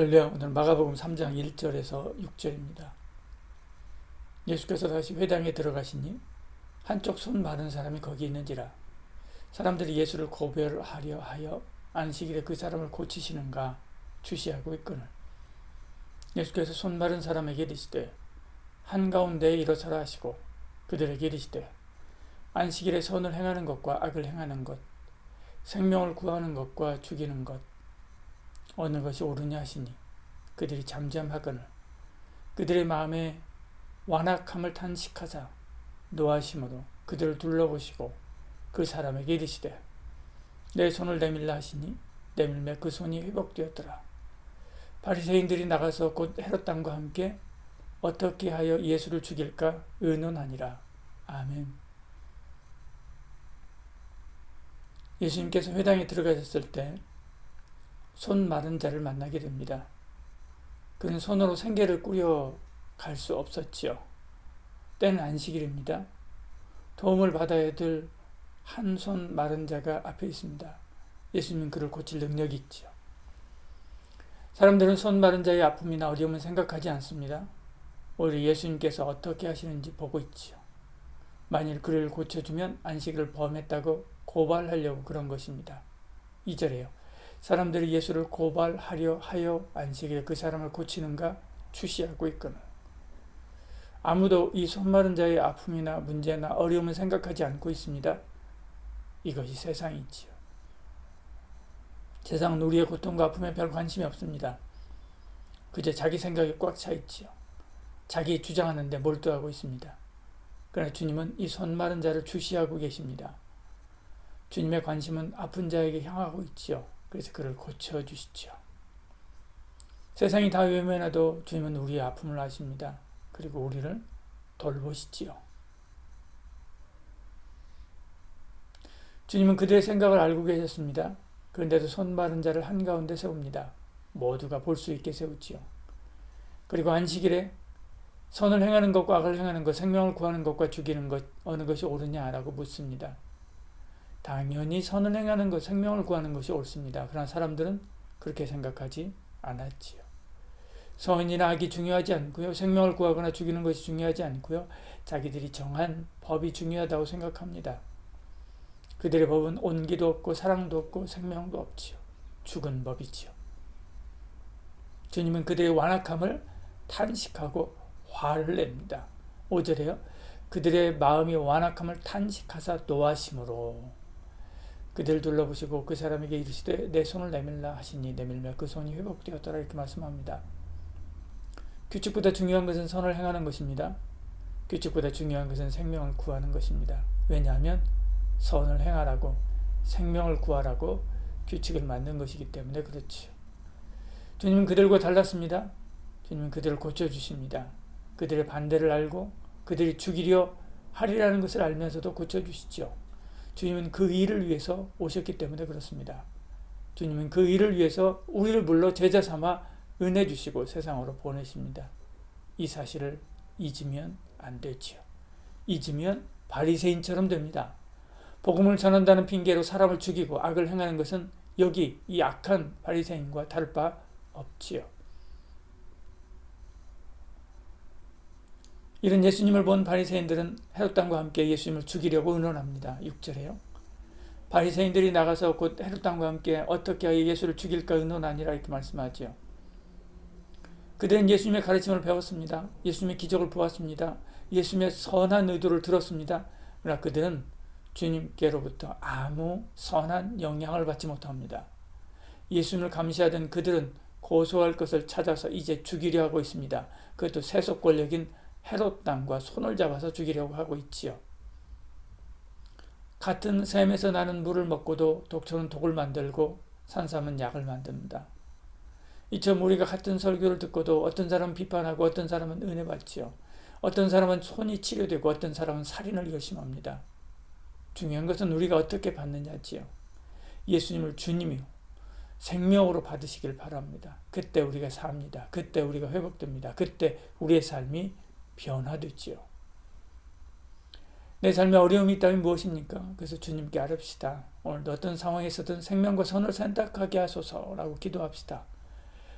할렐루야. 오늘 마가복음 3장 1절에서 6절입니다. 예수께서 다시 회당에 들어가시니 한쪽 손 마른 사람이 거기 있는지라. 사람들이 예수를 고별하려 하여 안식일에 그 사람을 고치시는가 주시하고 있거늘. 예수께서 손 마른 사람에게 이르시되 한가운데에 일어서라 하시고 그들에게 이르시되 안식일에 선을 행하는 것과 악을 행하는 것, 생명을 구하는 것과 죽이는 것 어느 것이 옳으냐 하시니 그들이 잠잠하거늘 그들의 마음에 완악함을 탄식하사 노하심으로 그들을 둘러보시고 그 사람에게 이르시되 내 손을 내밀라 하시니 내밀매 그 손이 회복되었더라. 바리새인들이 나가서 곧 헤롯 당과 함께 어떻게 하여 예수를 죽일까 의논하니라. 아멘. 예수님께서 회당에 들어가셨을 때 손 마른 자를 만나게 됩니다. 그는 손으로 생계를 꾸려 갈 수 없었지요. 때는 안식일입니다. 도움을 받아야 될 한 손 마른 자가 앞에 있습니다. 예수님은 그를 고칠 능력이 있지요. 사람들은 손 마른 자의 아픔이나 어려움을 생각하지 않습니다. 오히려 예수님께서 어떻게 하시는지 보고 있지요. 만일 그를 고쳐주면 안식일을 범했다고 고발하려고 그런 것입니다. 2절에요. 사람들이 예수를 고발하려 하여 안식일에 그 사람을 고치는가 추시하고 있거늘. 아무도 이 손마른 자의 아픔이나 문제나 어려움을 생각하지 않고 있습니다. 이것이 세상이지요. 세상은 우리의 고통과 아픔에 별 관심이 없습니다. 그저 자기 생각에 꽉 차 있지요. 자기 주장하는 데 몰두하고 있습니다. 그러나 주님은 이 손마른 자를 주시하고 계십니다. 주님의 관심은 아픈 자에게 향하고 있지요. 그래서 그를 고쳐주시죠. 세상이 다 외면해도 주님은 우리의 아픔을 아십니다. 그리고 우리를 돌보시지요. 주님은 그들의 생각을 알고 계셨습니다. 그런데도 손 마른 자를 한가운데 세웁니다. 모두가 볼 수 있게 세우지요. 그리고 안식일에 선을 행하는 것과 악을 행하는 것, 생명을 구하는 것과 죽이는 것 어느 것이 옳으냐라고 묻습니다. 당연히 선을 행하는 것, 생명을 구하는 것이 옳습니다. 그러나 사람들은 그렇게 생각하지 않았지요. 선이나 악이 중요하지 않고요. 생명을 구하거나 죽이는 것이 중요하지 않고요. 자기들이 정한 법이 중요하다고 생각합니다. 그들의 법은 온기도 없고 사랑도 없고 생명도 없지요. 죽은 법이지요. 주님은 그들의 완악함을 탄식하고 화를 냅니다. 5절에요. 그들의 마음이 완악함을 탄식하사 노하심으로 그들을 둘러보시고 그 사람에게 이르시되 내 손을 내밀라 하시니 내밀며 그 손이 회복되었더라 이렇게 말씀합니다. 규칙보다 중요한 것은 선을 행하는 것입니다. 규칙보다 중요한 것은 생명을 구하는 것입니다. 왜냐하면 선을 행하라고 생명을 구하라고 규칙을 만든 것이기 때문에 그렇지요. 주님은 그들과 달랐습니다. 주님은 그들을 고쳐주십니다. 그들의 반대를 알고 그들이 죽이려 하리라는 것을 알면서도 고쳐주시죠. 주님은 그 일을 위해서 오셨기 때문에 그렇습니다. 주님은 그 일을 위해서 우리를 불러 제자 삼아 은혜 주시고 세상으로 보내십니다. 이 사실을 잊으면 안 되지요. 잊으면 바리새인처럼 됩니다. 복음을 전한다는 핑계로 사람을 죽이고 악을 행하는 것은 여기 이 악한 바리새인과 다를 바 없지요. 이런 예수님을 본 바리새인들은 헤롯 당과 함께 예수님을 죽이려고 의논합니다. 6절에요. 바리새인들이 나가서 곧 헤롯 당과 함께 어떻게 하여 예수를 죽일까 의논하니라 이렇게 말씀하지요. 그들은 예수님의 가르침을 배웠습니다. 예수님의 기적을 보았습니다. 예수님의 선한 의도를 들었습니다. 그러나 그들은 주님께로부터 아무 선한 영향을 받지 못합니다. 예수님을 감시하던 그들은 고소할 것을 찾아서 이제 죽이려 하고 있습니다. 그것도 세속 권력인 헤롯 당과 손을 잡아서 죽이려고 하고 있지요. 같은 샘에서 나는 물을 먹고도 독초는 독을 만들고 산삼은 약을 만듭니다. 이처럼 우리가 같은 설교를 듣고도 어떤 사람은 비판하고 어떤 사람은 은혜 받지요. 어떤 사람은 손이 치료되고 어떤 사람은 살인을 결심합니다. 중요한 것은 우리가 어떻게 받느냐지요. 예수님을 주님이요 생명으로 받으시길 바랍니다. 그때 우리가 삽니다. 그때 우리가 회복됩니다. 그때 우리의 삶이 변화되지요. 내 삶에 어려움이 있다면 무엇입니까? 그래서 주님께 아뢰읍시다. 오늘도 어떤 상황에서든 생명과 선을 선택하게 하소서라고 기도합시다.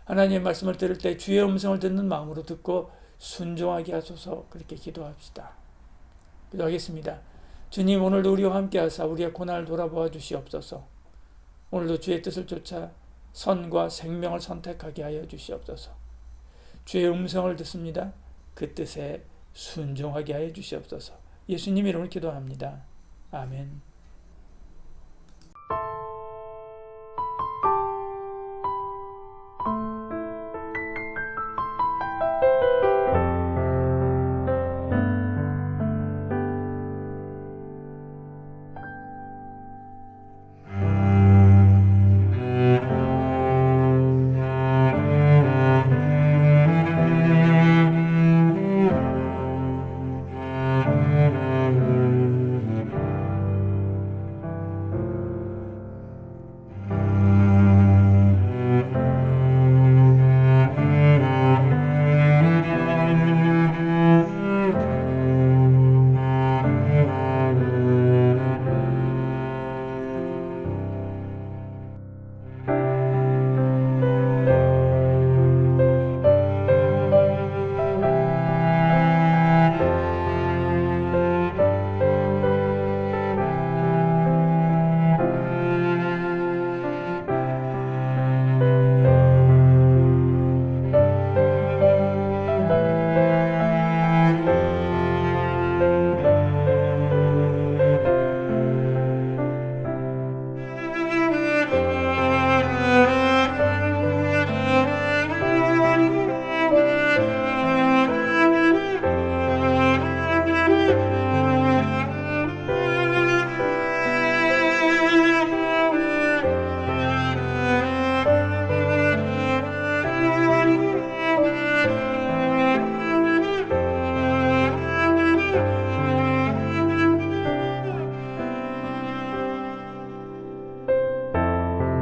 하나님의 말씀을 들을 때 주의 음성을 듣는 마음으로 듣고 순종하게 하소서. 그렇게 기도합시다. 기도하겠습니다. 주님, 오늘도 우리와 함께 하사 우리의 고난을 돌아보아 주시옵소서. 오늘도 주의 뜻을 쫓아 선과 생명을 선택하게 하여 주시옵소서. 주의 음성을 듣습니다. 그 뜻에 순종하게 하여 주시옵소서. 예수님 이름으로 기도합니다. 아멘.